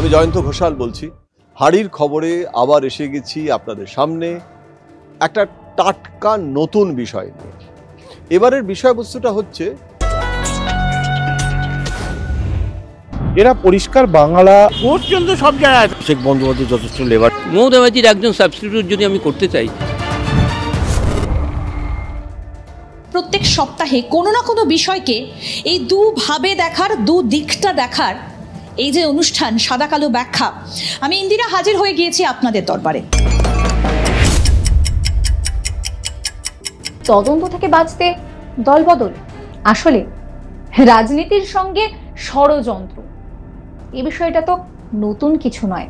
আমি জয়ন্ত ঘোষাল বলছি। হাড়ির খবরে আবার এসে গেছি আপনাদের সামনে একটা টাটকা নতুন বিষয় নিয়ে। এবারের বিষয়বস্তুটা হচ্ছে এরা পরিষ্কার বাংলা পর্যন্ত সব জায়গায় শেখ বন্দ্যোপাধ্যায় যথেষ্ট লেবার মমতা ব্যানার্জির একজন সাবস্টিটিউট যদি আমি করতে চাই। প্রত্যেক সপ্তাহে কোনো না কোনো বিষয়কে এই দুভাবে দেখার, দু দিকটা দেখার এই যে অনুষ্ঠান সাদা কালো ব্যাখ্যা, আমি ইন্দিরা হাজির হয়ে গিয়েছি আপনাদের দরবারে। তদন্ত থেকে বাঁচতে দলবদল, আসলে রাজনীতির সঙ্গে ষড়যন্ত্র, এই বিষয়টা তো নতুন কিছু নয়।